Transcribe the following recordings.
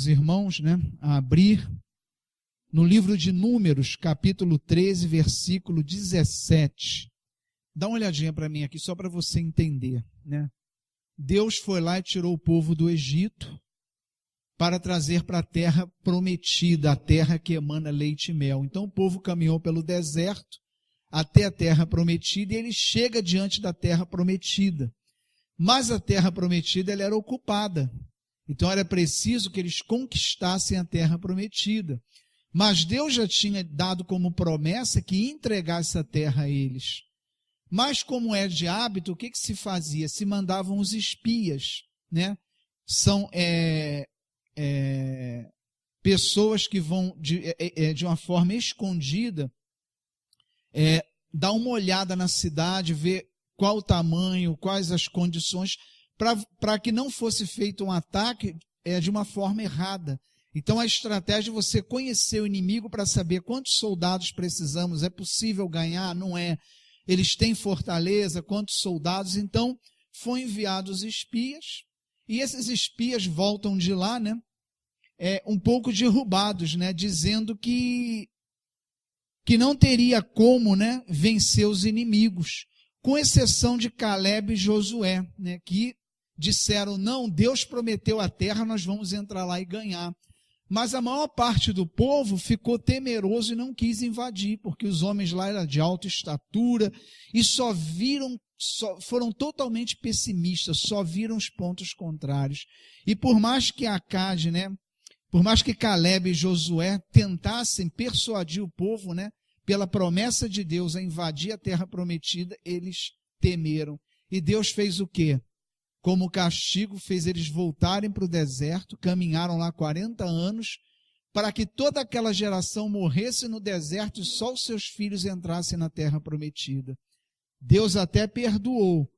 Os irmãos, a abrir no livro de Números, capítulo 13, versículo 17. Dá uma olhadinha para mim aqui, só para você entender, Deus foi lá e tirou o povo do Egito para trazer para a terra prometida, a terra que emana leite e mel. Então o povo caminhou pelo deserto até a terra prometida e ele chega diante da terra prometida. Mas a terra prometida ela era ocupada. Então era preciso que eles conquistassem a terra prometida. Mas Deus já tinha dado como promessa que ia entregar essa terra a eles. Mas como é de hábito, o que se fazia? Se mandavam os espias, São pessoas que vão de uma forma escondida dar uma olhada na cidade, ver qual o tamanho, quais as condições, para que não fosse feito um ataque de uma forma errada. Então a estratégia é você conhecer o inimigo para saber quantos soldados precisamos, é possível ganhar, não é? Eles têm fortaleza, quantos soldados? Então foram enviados espias, e esses espias voltam de lá, um pouco derrubados, dizendo que não teria como, vencer os inimigos, com exceção de Caleb e Josué, que disseram, não, Deus prometeu a terra, nós vamos entrar lá e ganhar. Mas a maior parte do povo ficou temeroso e não quis invadir, porque os homens lá eram de alta estatura e foram totalmente pessimistas, só viram os pontos contrários. E por mais que por mais que Caleb e Josué tentassem persuadir o povo, pela promessa de Deus a invadir a terra prometida, eles temeram. E Deus fez o quê? Como castigo, fez eles voltarem para o deserto, caminharam lá 40 anos, para que toda aquela geração morresse no deserto e só os seus filhos entrassem na terra prometida. Deus até perdoou,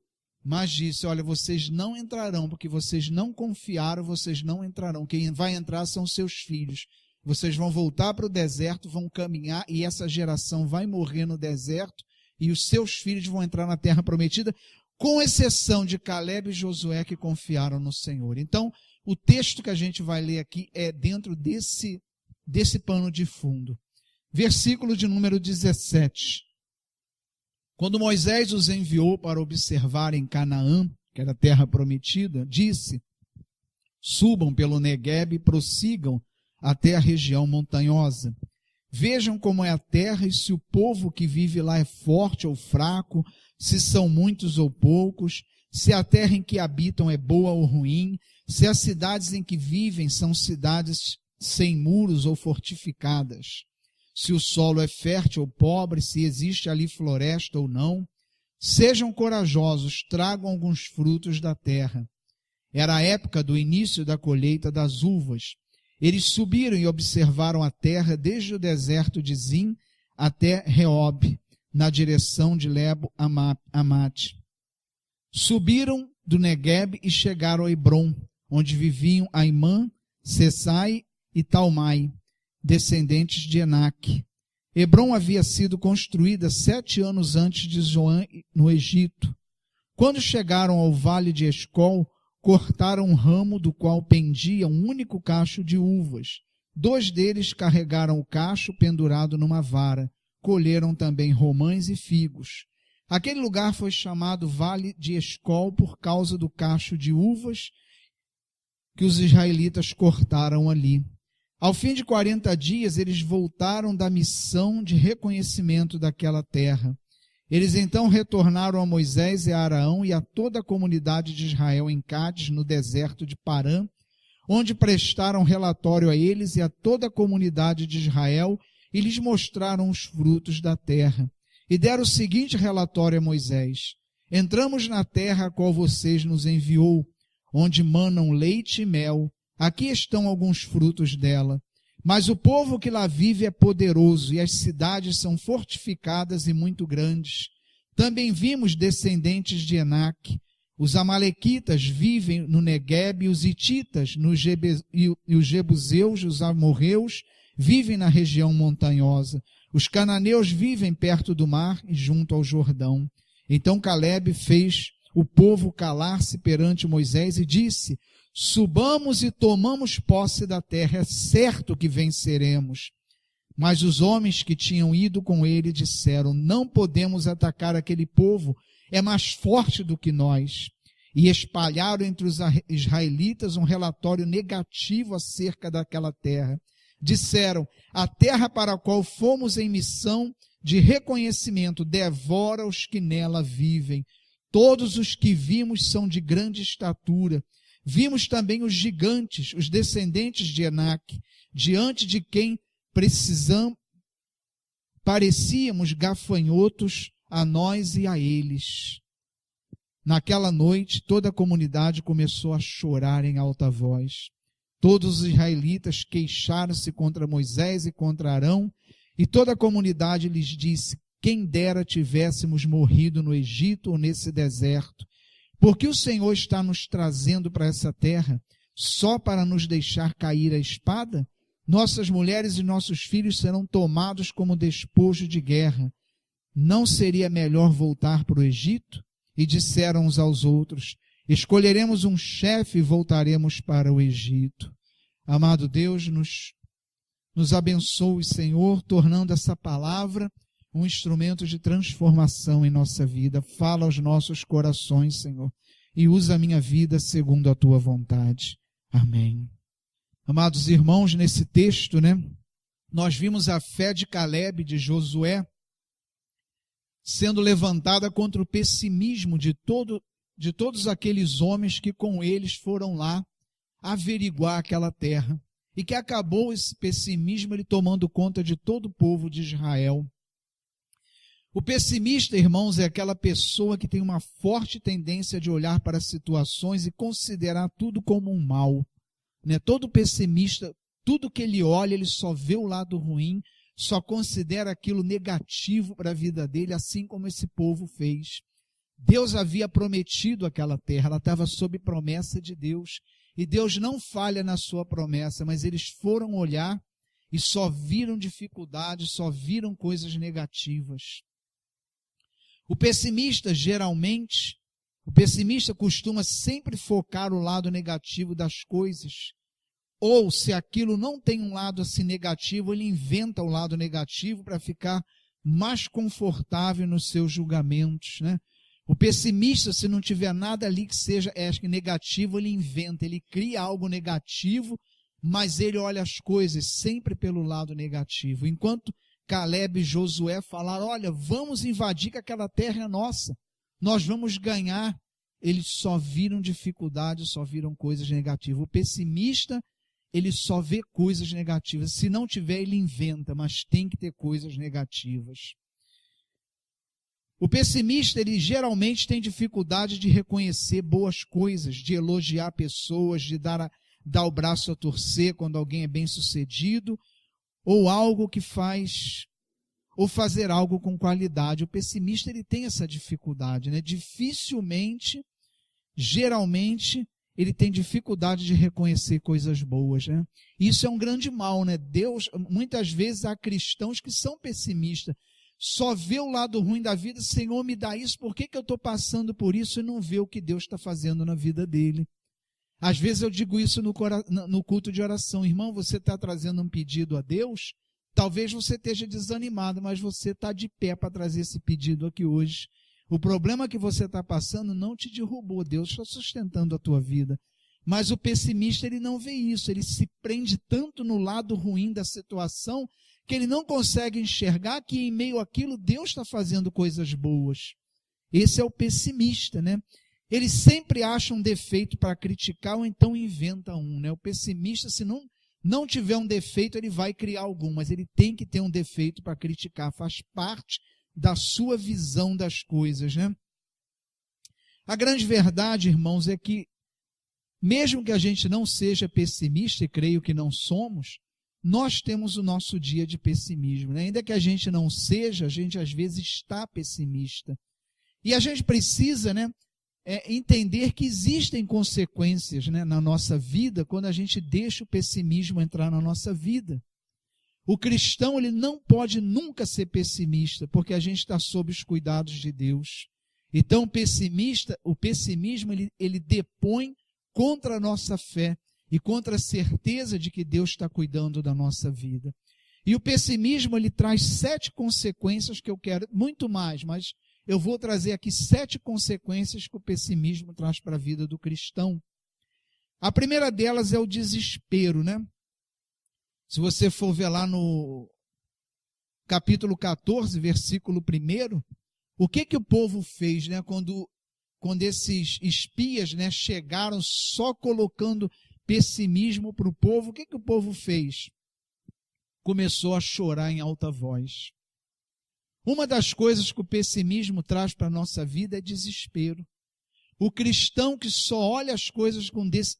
mas disse, olha, vocês não entrarão, porque vocês não confiaram, vocês não entrarão. Quem vai entrar são seus filhos. Vocês vão voltar para o deserto, vão caminhar, e essa geração vai morrer no deserto, e os seus filhos vão entrar na terra prometida, com exceção de Caleb e Josué que confiaram no Senhor. Então, o texto que a gente vai ler aqui é dentro desse pano de fundo. Versículo de número 17. Quando Moisés os enviou para observar em Canaã, que era a terra prometida, disse, subam pelo Neguebe e prossigam até a região montanhosa. Vejam como é a terra e se o povo que vive lá é forte ou fraco, se são muitos ou poucos, se a terra em que habitam é boa ou ruim, se as cidades em que vivem são cidades sem muros ou fortificadas, se o solo é fértil ou pobre, se existe ali floresta ou não. Sejam corajosos, tragam alguns frutos da terra. Era a época do início da colheita das uvas. Eles subiram e observaram a terra desde o deserto de Zim até Reob, na direção de Lebo-Amate. Subiram do Neguebe e chegaram a Hebron, onde viviam Aimã, Sesai e Talmai, descendentes de Enaque. Hebron havia sido construída 7 anos antes de Zoan, no Egito. Quando chegaram ao vale de Escol, cortaram um ramo do qual pendia um único cacho de uvas. 2 deles carregaram o cacho pendurado numa vara. Colheram também romães e figos. Aquele lugar foi chamado Vale de Escol por causa do cacho de uvas que os israelitas cortaram ali. Ao fim de 40 dias, eles voltaram da missão de reconhecimento daquela terra. Eles então retornaram a Moisés e a Araão e a toda a comunidade de Israel em Cádiz, no deserto de Parã, onde prestaram relatório a eles e a toda a comunidade de Israel e lhes mostraram os frutos da terra. E deram o seguinte relatório a Moisés: entramos na terra a qual vocês nos enviou, onde manam leite e mel. Aqui estão alguns frutos dela. Mas o povo que lá vive é poderoso, e as cidades são fortificadas e muito grandes. Também vimos descendentes de Enaque. Os amalequitas vivem no Neguebe, os hititas e os jebuseus, os amorreus, vivem na região montanhosa. Os cananeus vivem perto do mar e junto ao Jordão. Então Caleb fez o povo calar-se perante Moisés e disse: subamos e tomamos posse da terra, é certo que venceremos. Mas os homens que tinham ido com ele disseram: não podemos atacar aquele povo, é mais forte do que nós. E espalharam entre os israelitas um relatório negativo acerca daquela terra. Disseram: a terra para a qual fomos em missão de reconhecimento devora os que nela vivem. Todos os que vimos são de grande estatura. Vimos também os gigantes, os descendentes de Enaque, diante de quem parecíamos gafanhotos a nós e a eles. Naquela noite, toda a comunidade começou a chorar em alta voz. Todos os israelitas queixaram-se contra Moisés e contra Arão, e toda a comunidade lhes disse: quem dera tivéssemos morrido no Egito ou nesse deserto, porque o Senhor está nos trazendo para essa terra só para nos deixar cair a espada? Nossas mulheres e nossos filhos serão tomados como despojo de guerra. Não seria melhor voltar para o Egito? E disseram uns aos outros: escolheremos um chefe e voltaremos para o Egito. Amado Deus, nos abençoe, Senhor, tornando essa palavra um instrumento de transformação em nossa vida. Fala aos nossos corações, Senhor, e usa a minha vida segundo a tua vontade. Amém. Amados irmãos, nesse texto, nós vimos a fé de Caleb, de Josué, sendo levantada contra o pessimismo de todos aqueles homens que com eles foram lá averiguar aquela terra, e que acabou esse pessimismo ele tomando conta de todo o povo de Israel. O pessimista, irmãos, é aquela pessoa que tem uma forte tendência de olhar para as situações e considerar tudo como um mal. Todo pessimista, tudo que ele olha, ele só vê o lado ruim, só considera aquilo negativo para a vida dele, assim como esse povo fez. Deus havia prometido aquela terra, ela estava sob promessa de Deus, e Deus não falha na sua promessa, mas eles foram olhar e só viram dificuldades, só viram coisas negativas. O pessimista costuma sempre focar o lado negativo das coisas. Ou, se aquilo não tem um lado assim negativo, ele inventa o lado negativo para ficar mais confortável nos seus julgamentos, O pessimista, se não tiver nada ali que seja negativo, ele inventa, ele cria algo negativo, mas ele olha as coisas sempre pelo lado negativo. Enquanto Caleb e Josué falaram: olha, vamos invadir, que aquela terra é nossa, nós vamos ganhar. Eles só viram dificuldades, só viram coisas negativas. O pessimista, ele só vê coisas negativas. Se não tiver, ele inventa, mas tem que ter coisas negativas. O pessimista, ele geralmente tem dificuldade de reconhecer boas coisas, de elogiar pessoas, de dar o braço a torcer quando alguém é bem-sucedido, ou algo que faz, ou fazer algo com qualidade. O pessimista, ele tem essa dificuldade, Dificilmente, geralmente, ele tem dificuldade de reconhecer coisas boas, Isso é um grande mal, Deus, muitas vezes há cristãos que são pessimistas, só vê o lado ruim da vida. Senhor, me dá isso, por que eu estou passando por isso? E não vê o que Deus está fazendo na vida dele. Às vezes eu digo isso no culto de oração: irmão, você está trazendo um pedido a Deus? Talvez você esteja desanimado, mas você está de pé para trazer esse pedido aqui hoje. O problema que você está passando não te derrubou, Deus está sustentando a tua vida. Mas o pessimista, ele não vê isso, ele se prende tanto no lado ruim da situação, que ele não consegue enxergar que em meio àquilo Deus está fazendo coisas boas. Esse é o pessimista, Ele sempre acha um defeito para criticar, ou então inventa um, O pessimista, se não tiver um defeito, ele vai criar algum, mas ele tem que ter um defeito para criticar, faz parte da sua visão das coisas, A grande verdade, irmãos, é que mesmo que a gente não seja pessimista, e creio que não somos, nós temos o nosso dia de pessimismo. Ainda que a gente não seja, a gente às vezes está pessimista. E a gente precisa entender que existem consequências na nossa vida quando a gente deixa o pessimismo entrar na nossa vida. O cristão, ele não pode nunca ser pessimista, porque a gente está sob os cuidados de Deus. Então o pessimismo ele depõe contra a nossa fé e contra a certeza de que Deus está cuidando da nossa vida. E o pessimismo, ele traz 7 consequências que eu quero, muito mais, mas eu vou trazer aqui 7 consequências que o pessimismo traz para a vida do cristão. A primeira delas é o desespero, né? Se você for ver lá no capítulo 14, versículo 1, o que o povo fez, né? Quando esses espias, né, chegaram só colocando pessimismo para o povo, o que o povo fez? Começou a chorar em alta voz. Uma das coisas que o pessimismo traz para a nossa vida é desespero. O cristão que só olha as coisas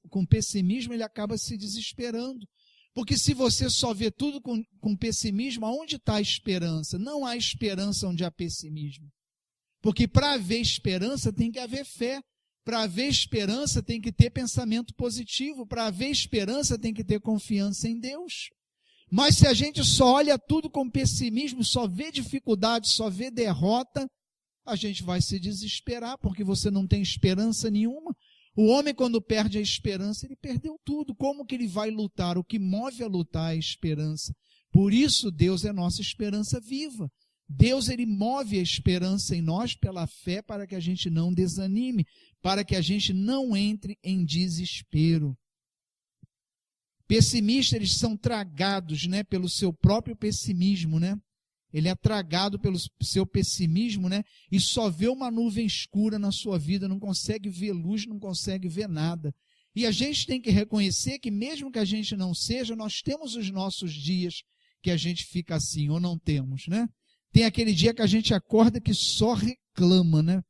com pessimismo, ele acaba se desesperando. Porque se você só vê tudo com pessimismo, aonde está a esperança? Não há esperança onde há pessimismo. Porque para haver esperança tem que haver fé. Para haver esperança tem que ter pensamento positivo. Para haver esperança tem que ter confiança em Deus. Mas se a gente só olha tudo com pessimismo, só vê dificuldade, só vê derrota, a gente vai se desesperar, porque você não tem esperança nenhuma. O homem, quando perde a esperança, ele perdeu tudo. Como que ele vai lutar? O que move a lutar é a esperança. Por isso, Deus é nossa esperança viva. Deus, ele move a esperança em nós pela fé para que a gente não desanime, para que a gente não entre em desespero. Pessimistas, eles são tragados, né, pelo seu próprio pessimismo, né? Ele é tragado pelo seu pessimismo, né? E só vê uma nuvem escura na sua vida, não consegue ver luz, não consegue ver nada. E a gente tem que reconhecer que mesmo que a gente não seja, nós temos os nossos dias que a gente fica assim, ou não temos, né? Tem aquele dia que a gente acorda que só reclama, né?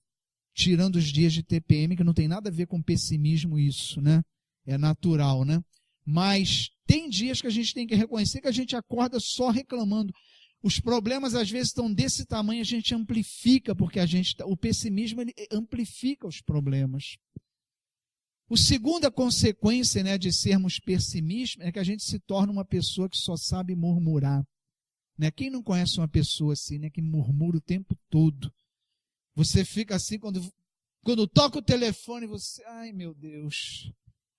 Tirando os dias de TPM, que não tem nada a ver com pessimismo isso, né? É natural, né? Mas tem dias que a gente tem que reconhecer que a gente acorda só reclamando. Os problemas às vezes estão desse tamanho, a gente amplifica, porque o pessimismo, ele amplifica os problemas. A segunda consequência, né, de sermos pessimistas é que a gente se torna uma pessoa que só sabe murmurar. Né? Quem não conhece uma pessoa assim, né, que murmura o tempo todo? Você fica assim, quando toca o telefone, você, ai meu Deus.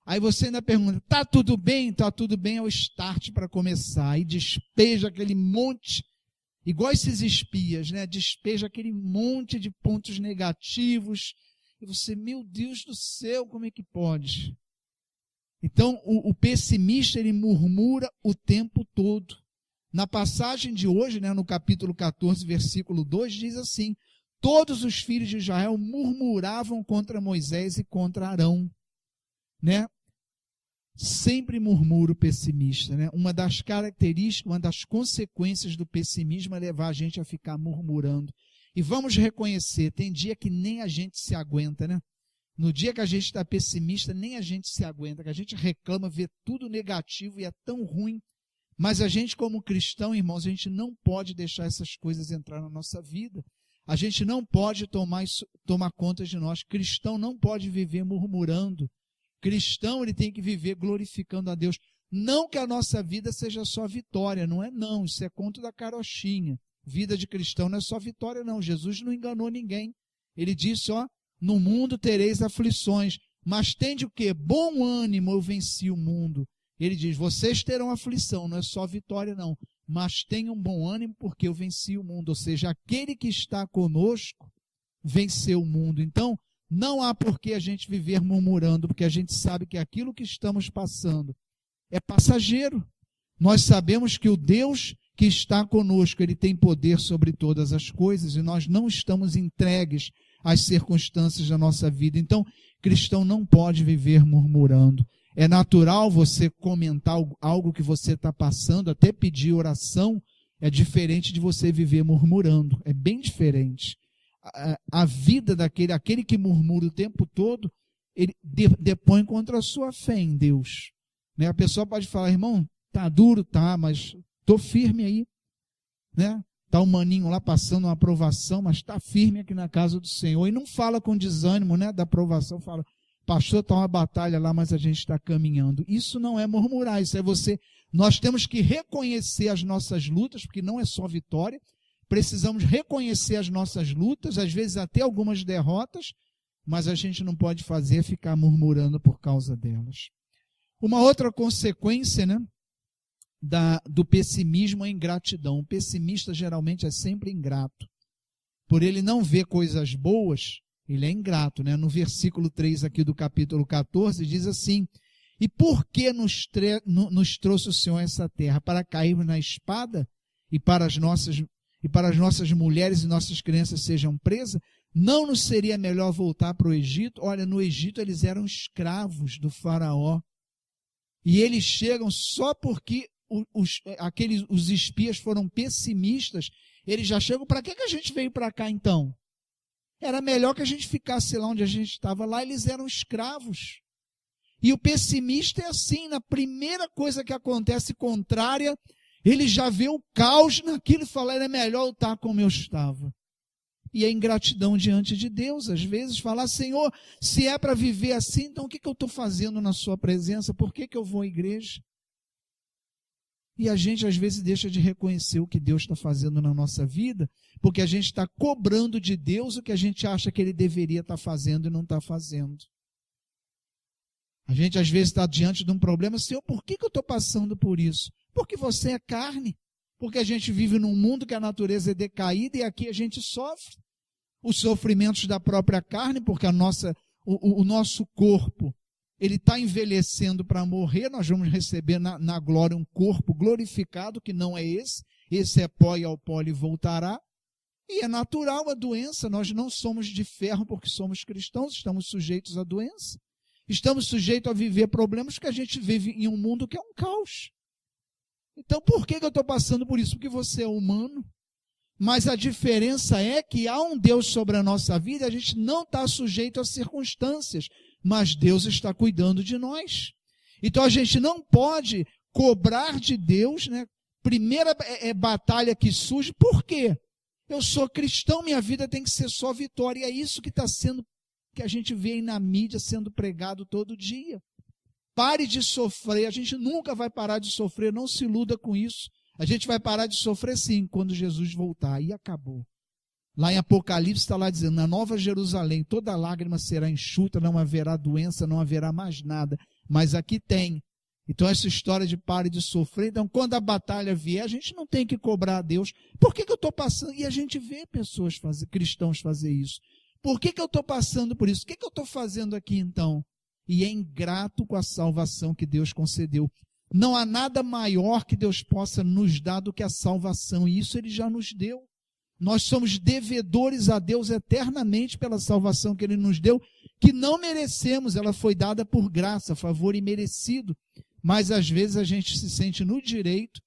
Aí você ainda pergunta, tá tudo bem? Tá tudo bem, é o start para começar. Aí despeja aquele monte, igual esses espias, né? Despeja aquele monte de pontos negativos. E você, meu Deus do céu, como é que pode? Então, o pessimista, ele murmura o tempo todo. Na passagem de hoje, né, no capítulo 14, versículo 2, diz assim, todos os filhos de Israel murmuravam contra Moisés e contra Arão. Né? Sempre murmura o pessimista, né? Uma das características, uma das consequências do pessimismo é levar a gente a ficar murmurando. E vamos reconhecer, tem dia que nem a gente se aguenta, né? No dia que a gente está pessimista, nem a gente se aguenta, que a gente reclama, vê tudo negativo e é tão ruim. Mas a gente, como cristão, irmãos, a gente não pode deixar essas coisas entrar na nossa vida. A gente não pode tomar conta de nós. Cristão não pode viver murmurando. Cristão, ele tem que viver glorificando a Deus. Não que a nossa vida seja só vitória, não é não, isso é conto da carochinha. Vida de cristão não é só vitória não, Jesus não enganou ninguém. Ele disse, ó, no mundo tereis aflições, mas tende o quê? Bom ânimo, eu venci o mundo. Ele diz, vocês terão aflição, não é só vitória não, mas tenham bom ânimo porque eu venci o mundo. Ou seja, aquele que está conosco venceu o mundo. Então, não há por que a gente viver murmurando, porque a gente sabe que aquilo que estamos passando é passageiro. Nós sabemos que o Deus que está conosco, ele tem poder sobre todas as coisas e nós não estamos entregues às circunstâncias da nossa vida. Então, cristão não pode viver murmurando. É natural você comentar algo que você está passando, até pedir oração, é diferente de você viver murmurando. É bem diferente. A vida aquele que murmura o tempo todo, ele depõe contra a sua fé em Deus. Né? A pessoa pode falar, irmão, tá duro, tá, mas estou firme aí. Né? Tá um maninho lá passando uma aprovação, mas está firme aqui na casa do Senhor. E não fala com desânimo, né, da aprovação, fala, pastor, está uma batalha lá, mas a gente está caminhando. Isso não é murmurar, isso é você. Nós temos que reconhecer as nossas lutas, porque não é só vitória. Precisamos reconhecer as nossas lutas, às vezes até algumas derrotas, mas a gente não pode fazer ficar murmurando por causa delas. Uma outra consequência, né, do pessimismo é a ingratidão. O pessimista geralmente é sempre ingrato. Por ele não ver coisas boas, ele é ingrato, né? No versículo 3 aqui do capítulo 14, diz assim: e por que nos trouxe o Senhor a essa terra? Para cairmos na espada e para as nossas mulheres e nossas crianças sejam presas? Não nos seria melhor voltar para o Egito? Olha, no Egito eles eram escravos do faraó. E eles chegam só porque os espias foram pessimistas. Eles já chegam, para que a gente veio para cá então? Era melhor que a gente ficasse lá onde a gente estava. Lá eles eram escravos. E o pessimista é assim, na primeira coisa que acontece contrária, ele já vê o caos naquilo e fala, era melhor eu estar como eu estava. E a ingratidão diante de Deus, às vezes, falar, Senhor, se é para viver assim, então o que eu estou fazendo na sua presença? Por que eu vou à igreja? E a gente, às vezes, deixa de reconhecer o que Deus está fazendo na nossa vida, porque a gente está cobrando de Deus o que a gente acha que Ele deveria estar fazendo e não está fazendo. A gente, às vezes, está diante de um problema, Senhor, por que eu estou passando por isso? Porque você é carne, porque a gente vive num mundo que a natureza é decaída e aqui a gente sofre os sofrimentos da própria carne, porque o nosso corpo, ele está envelhecendo para morrer, nós vamos receber na glória um corpo glorificado, que não é esse é pó e ao pó ele voltará, e é natural a doença, nós não somos de ferro porque somos cristãos, estamos sujeitos à doença, estamos sujeitos a viver problemas que a gente vive em um mundo que é um caos. Então por que eu estou passando por isso? Porque você é humano, mas a diferença é que há um Deus sobre a nossa vida, a gente não está sujeito às circunstâncias, mas Deus está cuidando de nós. Então a gente não pode cobrar de Deus, né? Primeira batalha que surge, por quê? Eu sou cristão, minha vida tem que ser só vitória, e é isso que está sendo, que a gente vê aí na mídia sendo pregado todo dia. Pare de sofrer, a gente nunca vai parar de sofrer, não se iluda com isso. A gente vai parar de sofrer sim, quando Jesus voltar, e acabou. Lá em Apocalipse está lá dizendo, na Nova Jerusalém, toda lágrima será enxuta, não haverá doença, não haverá mais nada, mas aqui tem. Então essa história de pare de sofrer, então quando a batalha vier, a gente não tem que cobrar a Deus, por que eu estou passando? E a gente vê pessoas, cristãos fazer isso. Por que eu estou passando por isso? O que eu estou fazendo aqui então? E é ingrato com a salvação que Deus concedeu. Não há nada maior que Deus possa nos dar do que a salvação, e isso Ele já nos deu. Nós somos devedores a Deus eternamente pela salvação que Ele nos deu, que não merecemos, ela foi dada por graça, favor imerecido, mas às vezes a gente se sente no direito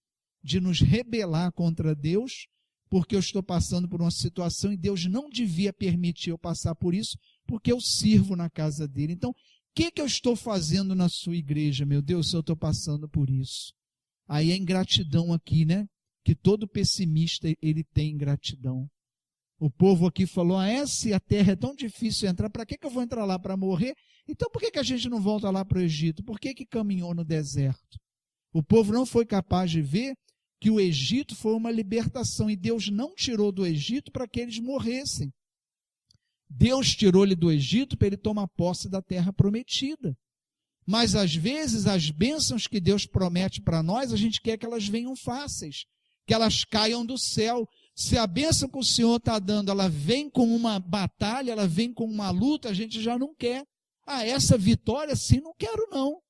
de nos rebelar contra Deus, porque eu estou passando por uma situação e Deus não devia permitir eu passar por isso, porque eu sirvo na casa dele. Então, o que eu estou fazendo na sua igreja, meu Deus, se eu estou passando por isso? Aí é ingratidão aqui, né? Que todo pessimista, ele tem ingratidão. O povo aqui falou, se a terra é tão difícil entrar, para que eu vou entrar lá? Para morrer? Então por que a gente não volta lá para o Egito? Por que caminhou no deserto? O povo não foi capaz de ver que o Egito foi uma libertação, e Deus não tirou do Egito para que eles morressem. Deus tirou-lhe do Egito para ele tomar posse da terra prometida. Mas às vezes as bênçãos que Deus promete para nós, a gente quer que elas venham fáceis, que elas caiam do céu. Se a bênção que o Senhor está dando, ela vem com uma batalha, ela vem com uma luta, a gente já não quer. Essa vitória sim, não quero não.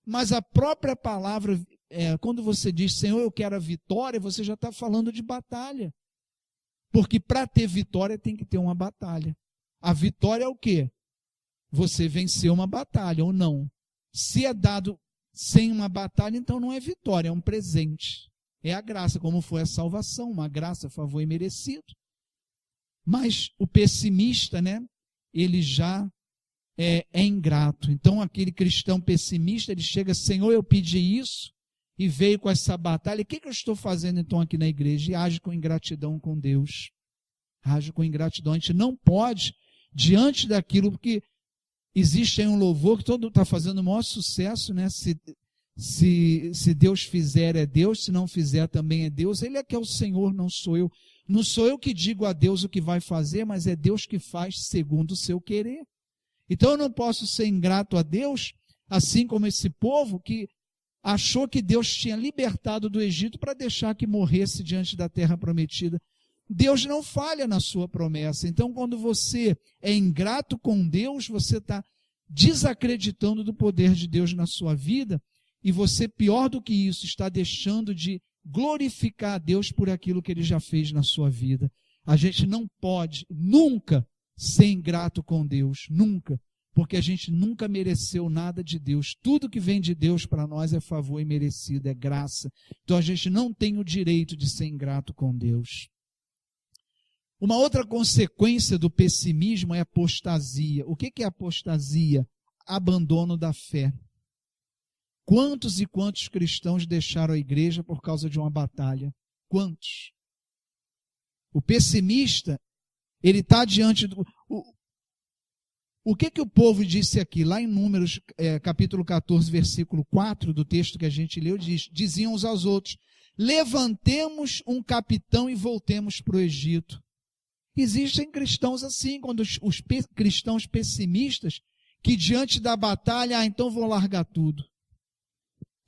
Mas a própria palavra, quando você diz, Senhor, eu quero a vitória, você já está falando de batalha. Porque para ter vitória tem que ter uma batalha. A vitória é o quê? Você venceu uma batalha ou não. Se é dado sem uma batalha, então não é vitória, é um presente. É a graça, como foi a salvação, uma graça, favor imerecido. Mas o pessimista, né, ele já é ingrato. Então aquele cristão pessimista, ele chega, Senhor, eu pedi isso, e veio com essa batalha. O que eu estou fazendo então aqui na igreja? E age com ingratidão com Deus. Age com ingratidão. A gente não pode, diante daquilo, porque existe aí um louvor que todo está fazendo o maior sucesso, né? Se Deus fizer, é Deus, se não fizer, também é Deus. Ele é que é o Senhor, não sou eu. Não sou eu que digo a Deus o que vai fazer, mas é Deus que faz segundo o seu querer. Então eu não posso ser ingrato a Deus, assim como esse povo que achou que Deus tinha libertado do Egito para deixar que morresse diante da terra prometida. Deus não falha na sua promessa. Então, quando você é ingrato com Deus, você está desacreditando do poder de Deus na sua vida, e você, pior do que isso, está deixando de glorificar a Deus por aquilo que Ele já fez na sua vida. A gente não pode nunca ser ingrato com Deus, nunca, porque a gente nunca mereceu nada de Deus. Tudo que vem de Deus para nós é favor imerecido, é graça. Então a gente não tem o direito de ser ingrato com Deus. Uma outra consequência do pessimismo é a apostasia. O que é apostasia? Abandono da fé. Quantos e quantos cristãos deixaram a igreja por causa de uma batalha? Quantos? O pessimista, ele está diante do... O que o povo disse aqui? Lá em Números, capítulo 14, versículo 4, do texto que a gente leu, diziam uns aos outros: levantemos um capitão e voltemos para o Egito. Existem cristãos assim, quando os cristãos pessimistas, que diante da batalha, então vou largar tudo.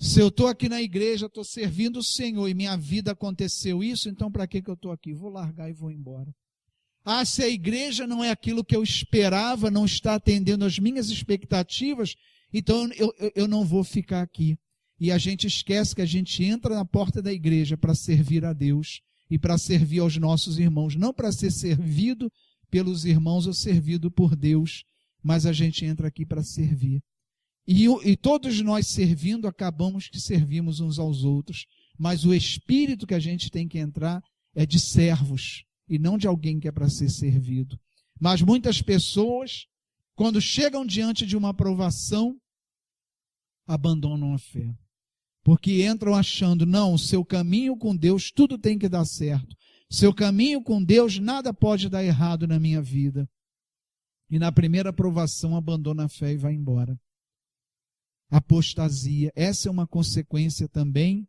Se eu estou aqui na igreja, estou servindo o Senhor e minha vida aconteceu isso, então para que eu estou aqui? Vou largar e vou embora. Ah, se a igreja não é aquilo que eu esperava, não está atendendo às minhas expectativas, então eu não vou ficar aqui. E a gente esquece que a gente entra na porta da igreja para servir a Deus e para servir aos nossos irmãos, não para ser servido pelos irmãos ou servido por Deus, mas a gente entra aqui para servir. E todos nós servindo, acabamos que servimos uns aos outros, mas o espírito que a gente tem que entrar é de servos, e não de alguém que é para ser servido. Mas muitas pessoas, quando chegam diante de uma provação, abandonam a fé. Porque entram achando, não, o seu caminho com Deus, tudo tem que dar certo. Seu caminho com Deus, nada pode dar errado na minha vida. E na primeira provação, abandona a fé e vai embora. Apostasia. Essa é uma consequência também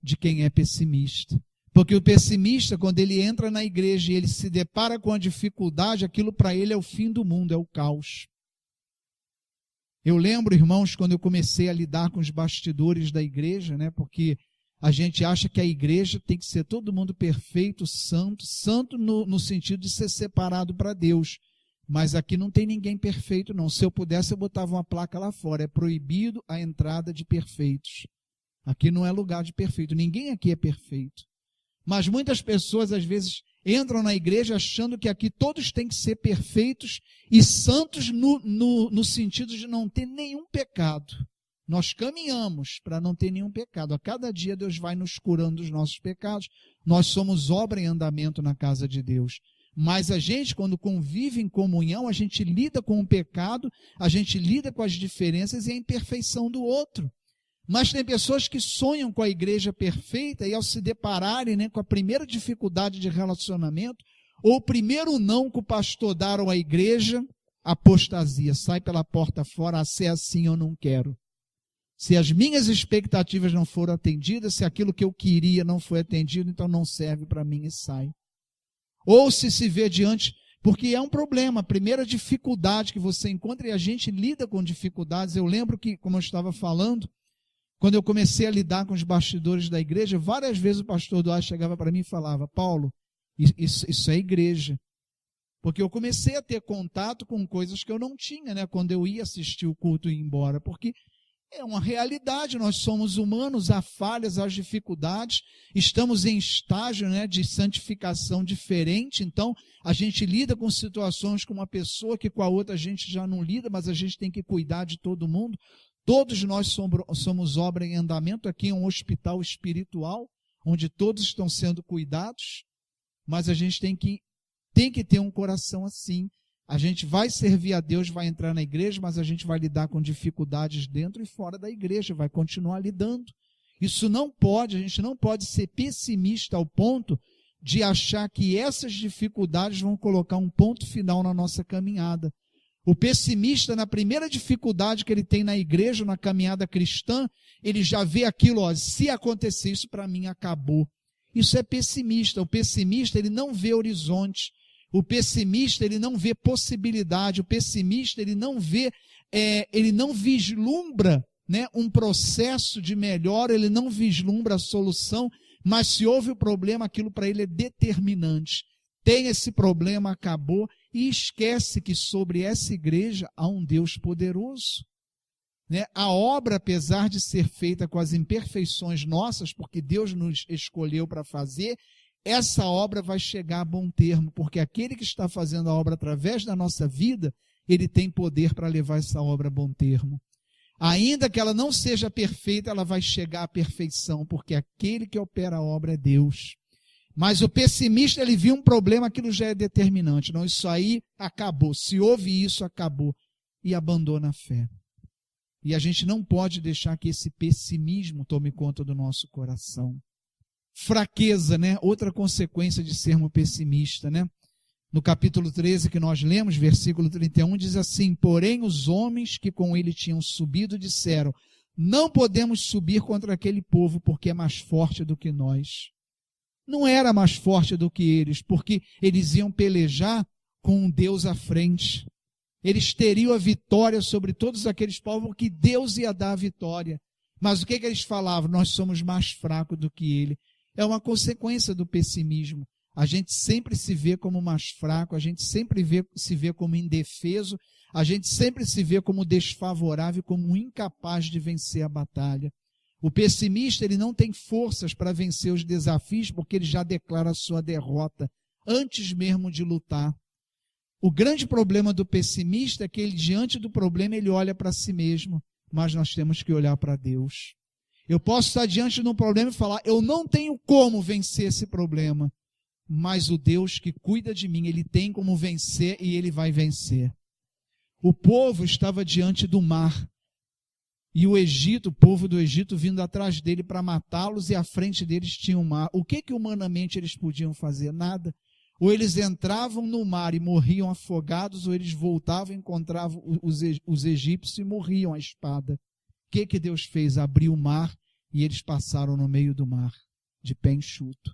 de quem é pessimista. Porque o pessimista, quando ele entra na igreja e ele se depara com a dificuldade, aquilo para ele é o fim do mundo, é o caos. Eu lembro, irmãos, quando eu comecei a lidar com os bastidores da igreja, né, porque a gente acha que a igreja tem que ser todo mundo perfeito, santo no sentido de ser separado para Deus. Mas aqui não tem ninguém perfeito, não. Se eu pudesse, eu botava uma placa lá fora. É proibido a entrada de perfeitos. Aqui não é lugar de perfeito. Ninguém aqui é perfeito. Mas muitas pessoas, às vezes, entram na igreja achando que aqui todos têm que ser perfeitos e santos no sentido de não ter nenhum pecado. Nós caminhamos para não ter nenhum pecado. A cada dia Deus vai nos curando dos nossos pecados. Nós somos obra em andamento na casa de Deus. Mas a gente, quando convive em comunhão, a gente lida com o pecado, a gente lida com as diferenças e a imperfeição do outro. Mas tem pessoas que sonham com a igreja perfeita e ao se depararem, né, com a primeira dificuldade de relacionamento, ou o primeiro não que o pastor dar à igreja, apostasia, sai pela porta fora, se é assim eu não quero. Se as minhas expectativas não foram atendidas, se aquilo que eu queria não foi atendido, então não serve para mim e sai. Ou se vê diante, porque é um problema, a primeira dificuldade que você encontra, e a gente lida com dificuldades. Eu lembro que, como eu estava falando, quando eu comecei a lidar com os bastidores da igreja, várias vezes o pastor Duarte chegava para mim e falava: Paulo, isso é igreja. Porque eu comecei a ter contato com coisas que eu não tinha, né, quando eu ia assistir o culto e ir embora, porque é uma realidade, nós somos humanos, há falhas, há dificuldades, estamos em estágio, né, de santificação diferente, então a gente lida com situações com uma pessoa que com a outra a gente já não lida, mas a gente tem que cuidar de todo mundo. Todos nós somos obra em andamento, aqui é um hospital espiritual, onde todos estão sendo cuidados, mas a gente tem que ter um coração assim. A gente vai servir a Deus, vai entrar na igreja, mas a gente vai lidar com dificuldades dentro e fora da igreja, vai continuar lidando. Isso não pode, a gente não pode ser pessimista ao ponto de achar que essas dificuldades vão colocar um ponto final na nossa caminhada. O pessimista, na primeira dificuldade que ele tem na igreja, na caminhada cristã, ele já vê aquilo, ó, se acontecer isso para mim, acabou. Isso é pessimista. O pessimista, ele não vê horizonte. O pessimista, ele não vê possibilidade. O pessimista, ele não vê, ele não vislumbra, né, um processo de melhora, ele não vislumbra a solução, mas se houve o problema, aquilo para ele é determinante. Tem esse problema, acabou, e esquece que sobre essa igreja há um Deus poderoso. Né? A obra, apesar de ser feita com as imperfeições nossas, porque Deus nos escolheu para fazer, essa obra vai chegar a bom termo, porque aquele que está fazendo a obra através da nossa vida, ele tem poder para levar essa obra a bom termo. Ainda que ela não seja perfeita, ela vai chegar à perfeição, porque aquele que opera a obra é Deus. Mas o pessimista, ele viu um problema, aquilo já é determinante. Não, isso aí acabou. Se houve isso, acabou. E abandona a fé. E a gente não pode deixar que esse pessimismo tome conta do nosso coração. Fraqueza, né? Outra consequência de sermos pessimistas, né? No capítulo 13 que nós lemos, versículo 31, diz assim: porém os homens que com ele tinham subido disseram: não podemos subir contra aquele povo, porque é mais forte do que nós. Não era mais forte do que eles, porque eles iam pelejar com um Deus à frente. Eles teriam a vitória sobre todos aqueles povos, porque Deus ia dar a vitória. Mas o que eles falavam? Nós somos mais fracos do que ele. É uma consequência do pessimismo. A gente sempre se vê como mais fraco, a gente sempre se vê como indefeso, a gente sempre se vê como desfavorável, como incapaz de vencer a batalha. O pessimista, ele não tem forças para vencer os desafios, porque ele já declara a sua derrota, antes mesmo de lutar. O grande problema do pessimista é que ele, diante do problema, ele olha para si mesmo, mas nós temos que olhar para Deus. Eu posso estar diante de um problema e falar: eu não tenho como vencer esse problema. Mas o Deus que cuida de mim, ele tem como vencer e ele vai vencer. O povo estava diante do mar. E o Egito, o povo do Egito, vindo atrás dele para matá-los, e à frente deles tinha o mar. O que humanamente eles podiam fazer? Nada. Ou eles entravam no mar e morriam afogados, ou eles voltavam e encontravam os egípcios e morriam à espada. O que Deus fez? Abriu o mar e eles passaram no meio do mar, de pé enxuto.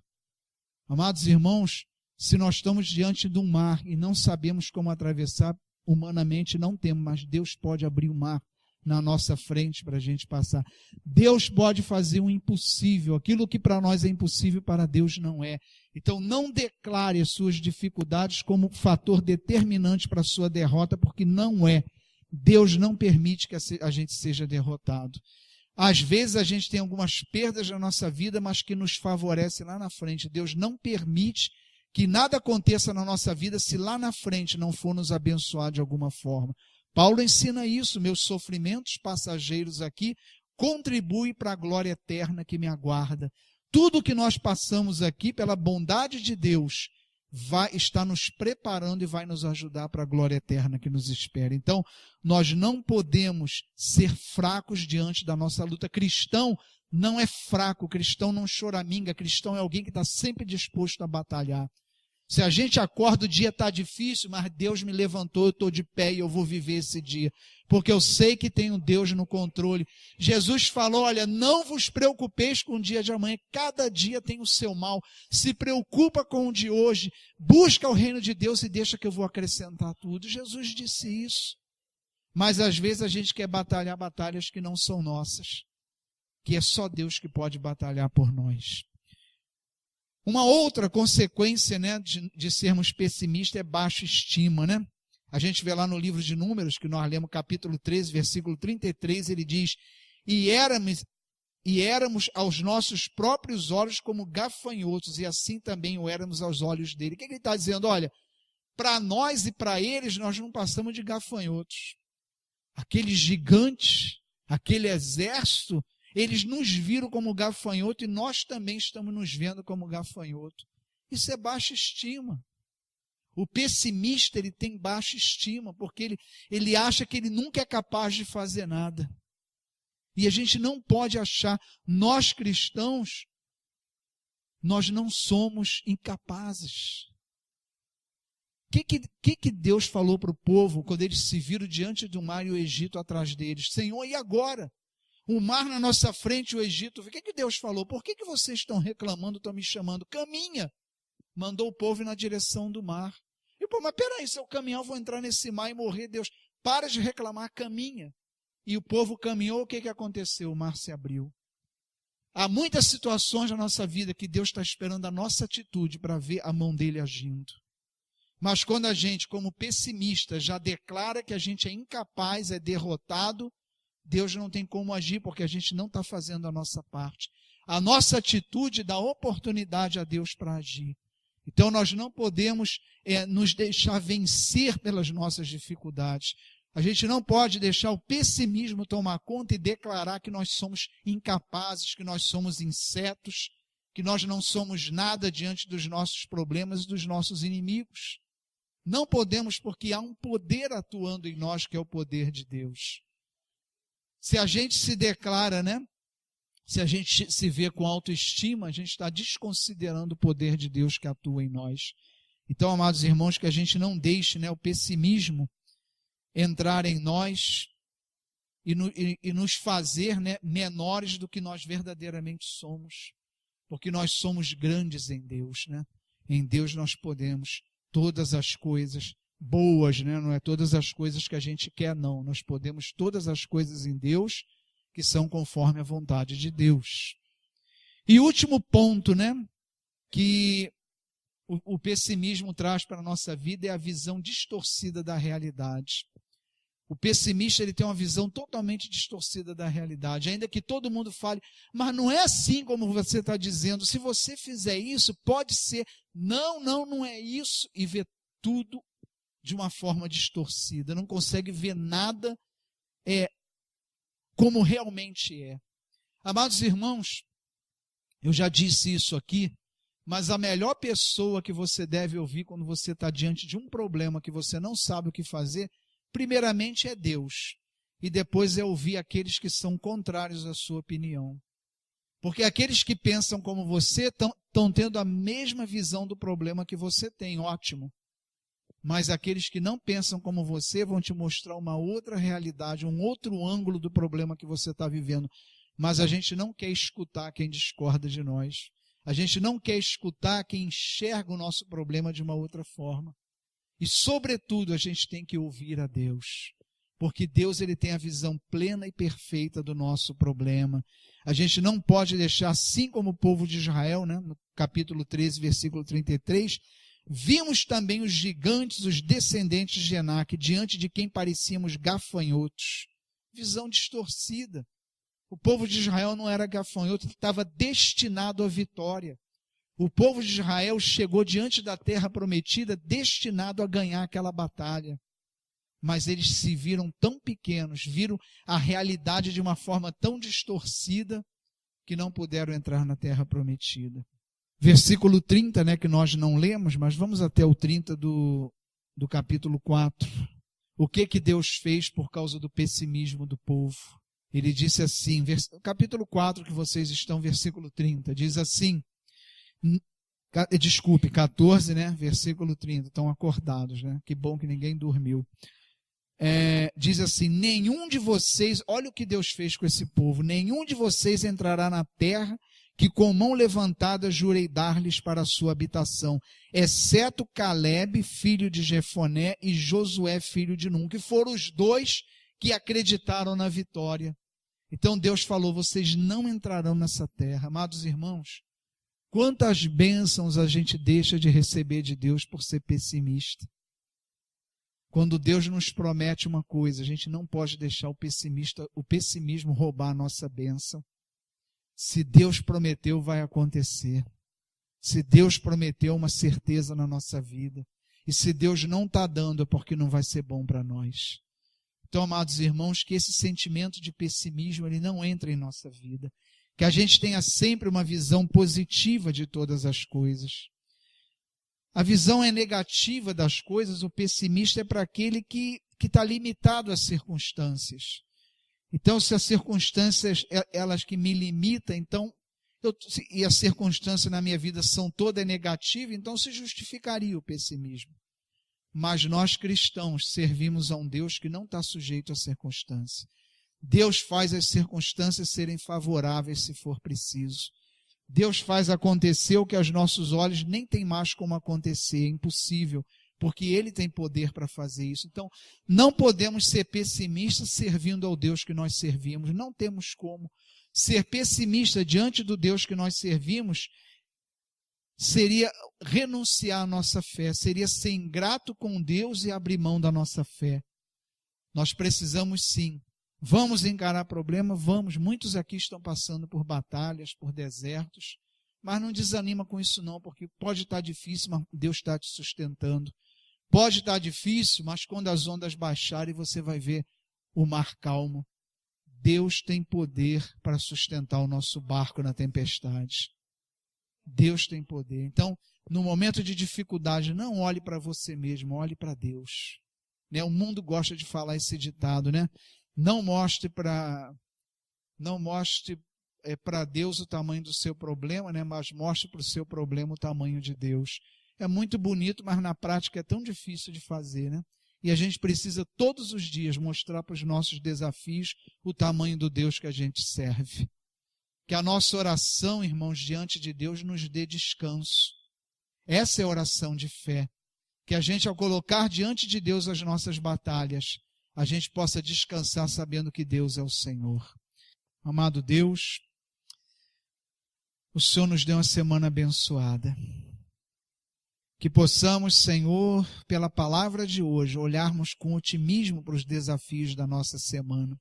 Amados irmãos, se nós estamos diante de um mar e não sabemos como atravessar, humanamente não temos, mas Deus pode abrir o mar na nossa frente para a gente passar. Deus pode fazer o impossível. Aquilo que para nós é impossível, para Deus não é. Então não declare as suas dificuldades como fator determinante para a sua derrota, porque não é. Deus não permite que a gente seja derrotado. Às vezes a gente tem algumas perdas na nossa vida, mas que nos favorece lá na frente. Deus não permite que nada aconteça na nossa vida se lá na frente não for nos abençoar de alguma forma. Paulo ensina isso: meus sofrimentos passageiros aqui contribuem para a glória eterna que me aguarda. Tudo que nós passamos aqui, pela bondade de Deus, está nos preparando e vai nos ajudar para a glória eterna que nos espera. Então, nós não podemos ser fracos diante da nossa luta. Cristão não é fraco, cristão não choraminga, cristão é alguém que está sempre disposto a batalhar. Se a gente acorda, o dia está difícil, mas Deus me levantou, eu estou de pé e eu vou viver esse dia, porque eu sei que tem um Deus no controle. Jesus falou: olha, não vos preocupeis com o dia de amanhã, cada dia tem o seu mal. Se preocupa com o de hoje, busca o reino de Deus e deixa que eu vou acrescentar tudo. Jesus disse isso. Mas às vezes a gente quer batalhar batalhas que não são nossas, que é só Deus que pode batalhar por nós. Uma outra consequência, né, de sermos pessimistas é baixa estima, né? A gente vê lá no livro de Números, que nós lemos capítulo 13, versículo 33, ele diz: e éramos aos nossos próprios olhos como gafanhotos, e assim também o éramos aos olhos dele. O que ele está dizendo? Olha, para nós e para eles, nós não passamos de gafanhotos. Aqueles gigantes, aquele exército, eles nos viram como gafanhoto e nós também estamos nos vendo como gafanhoto. Isso é baixa estima. O pessimista, ele tem baixa estima, porque ele acha que ele nunca é capaz de fazer nada. E a gente não pode achar, nós cristãos, nós não somos incapazes. que Deus falou para o povo quando eles se viram diante do mar e o Egito atrás deles? Senhor, e agora? O mar na nossa frente, o Egito. O que Deus falou? Por que vocês estão reclamando, estão me chamando? Caminha. Mandou o povo ir na direção do mar. E pô, mas peraí, se eu caminhar, eu vou entrar nesse mar e morrer. Deus, para de reclamar, caminha. E o povo caminhou, o que aconteceu? O mar se abriu. Há muitas situações na nossa vida que Deus está esperando a nossa atitude para ver a mão dele agindo. Mas quando a gente, como pessimista, já declara que a gente é incapaz, é derrotado, Deus não tem como agir, porque a gente não está fazendo a nossa parte. A nossa atitude dá oportunidade a Deus para agir. Então nós não podemos nos deixar vencer pelas nossas dificuldades. A gente não pode deixar o pessimismo tomar conta e declarar que nós somos incapazes, que nós somos insetos, que nós não somos nada diante dos nossos problemas e dos nossos inimigos. Não podemos, porque há um poder atuando em nós, que é o poder de Deus. Se a gente se declara, se a gente se vê com autoestima, a gente está desconsiderando o poder de Deus que atua em nós. Então, amados irmãos, que a gente não deixe o pessimismo entrar em nós e nos fazer menores do que nós verdadeiramente somos. Porque nós somos grandes em Deus. Em Deus nós podemos todas as coisas boas, não é todas as coisas que a gente quer, não. Nós podemos todas as coisas em Deus que são conforme a vontade de Deus. E último ponto, que o pessimismo traz para a nossa vida é a visão distorcida da realidade. O pessimista, ele tem uma visão totalmente distorcida da realidade, ainda que todo mundo fale, mas não é assim como você está dizendo, se você fizer isso, pode ser, não é isso, e vê tudo de uma forma distorcida, não consegue ver nada como realmente é. Amados irmãos, eu já disse isso aqui, mas a melhor pessoa que você deve ouvir quando você está diante de um problema que você não sabe o que fazer, primeiramente é Deus, e depois é ouvir aqueles que são contrários à sua opinião. Porque aqueles que pensam como você estão tendo a mesma visão do problema que você tem, ótimo. Mas aqueles que não pensam como você vão te mostrar uma outra realidade, um outro ângulo do problema que você está vivendo. Mas a gente não quer escutar quem discorda de nós. A gente não quer escutar quem enxerga o nosso problema de uma outra forma. E, sobretudo, a gente tem que ouvir a Deus. Porque Deus, ele tem a visão plena e perfeita do nosso problema. A gente não pode deixar, assim como o povo de Israel, no capítulo 13, versículo 33, vimos também os gigantes, os descendentes de Enaque, diante de quem parecíamos gafanhotos. Visão distorcida. O povo de Israel não era gafanhoto, estava destinado à vitória. O povo de Israel chegou diante da terra prometida destinado a ganhar aquela batalha. Mas eles se viram tão pequenos, viram a realidade de uma forma tão distorcida, que não puderam entrar na terra prometida. Versículo 30, que nós não lemos, mas vamos até o 30 do capítulo 4. O que Deus fez por causa do pessimismo do povo? Ele disse assim, capítulo 4 que vocês estão, versículo 30, diz assim, 14, versículo 30, estão acordados, que bom que ninguém dormiu. Diz assim, nenhum de vocês, olha o que Deus fez com esse povo, nenhum de vocês entrará na terra que com mão levantada jurei dar-lhes para a sua habitação, exceto Caleb, filho de Jefoné, e Josué, filho de Nun, que foram os dois que acreditaram na vitória. Então Deus falou, vocês não entrarão nessa terra. Amados irmãos, quantas bênçãos a gente deixa de receber de Deus por ser pessimista. Quando Deus nos promete uma coisa, a gente não pode deixar o pessimismo roubar a nossa bênção. Se Deus prometeu, vai acontecer. Se Deus prometeu, uma certeza na nossa vida. E se Deus não está dando, é porque não vai ser bom para nós. Então, amados irmãos, que esse sentimento de pessimismo ele não entre em nossa vida. Que a gente tenha sempre uma visão positiva de todas as coisas. A visão é negativa das coisas, o pessimista é para aquele que está limitado às circunstâncias. Então, se as circunstâncias, elas que me limitam, então, e as circunstâncias na minha vida são todas negativas, então se justificaria o pessimismo. Mas nós cristãos servimos a um Deus que não está sujeito à circunstância. Deus faz as circunstâncias serem favoráveis se for preciso. Deus faz acontecer o que aos nossos olhos nem tem mais como acontecer, é impossível, porque Ele tem poder para fazer isso. Então, não podemos ser pessimistas servindo ao Deus que nós servimos, não temos como. Ser pessimista diante do Deus que nós servimos seria renunciar à nossa fé, seria ser ingrato com Deus e abrir mão da nossa fé. Nós precisamos sim. Vamos encarar problema? Vamos. Muitos aqui estão passando por batalhas, por desertos, mas não desanima com isso não, porque pode estar difícil, mas Deus está te sustentando. Pode estar difícil, mas quando as ondas baixarem, você vai ver o mar calmo. Deus tem poder para sustentar o nosso barco na tempestade. Deus tem poder. Então, no momento de dificuldade, não olhe para você mesmo, olhe para Deus. Né? O mundo gosta de falar esse ditado, né? Não mostre para Deus o tamanho do seu problema, né? Mas mostre para o seu problema o tamanho de Deus. É muito bonito, mas na prática é tão difícil de fazer, né? E a gente precisa todos os dias mostrar para os nossos desafios o tamanho do Deus que a gente serve. Que a nossa oração, irmãos, diante de Deus nos dê descanso. Essa é a oração de fé. Que a gente, ao colocar diante de Deus as nossas batalhas, a gente possa descansar sabendo que Deus é o Senhor. Amado Deus, o Senhor nos deu uma semana abençoada. Que possamos, Senhor, pela palavra de hoje, olharmos com otimismo para os desafios da nossa semana.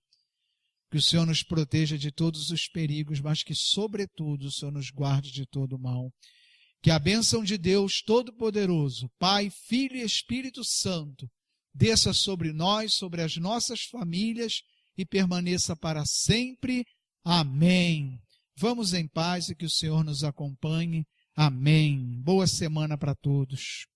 Que o Senhor nos proteja de todos os perigos, mas que, sobretudo, o Senhor nos guarde de todo o mal. Que a bênção de Deus Todo-Poderoso, Pai, Filho e Espírito Santo, desça sobre nós, sobre as nossas famílias e permaneça para sempre. Amém. Vamos em paz e que o Senhor nos acompanhe. Amém. Boa semana para todos.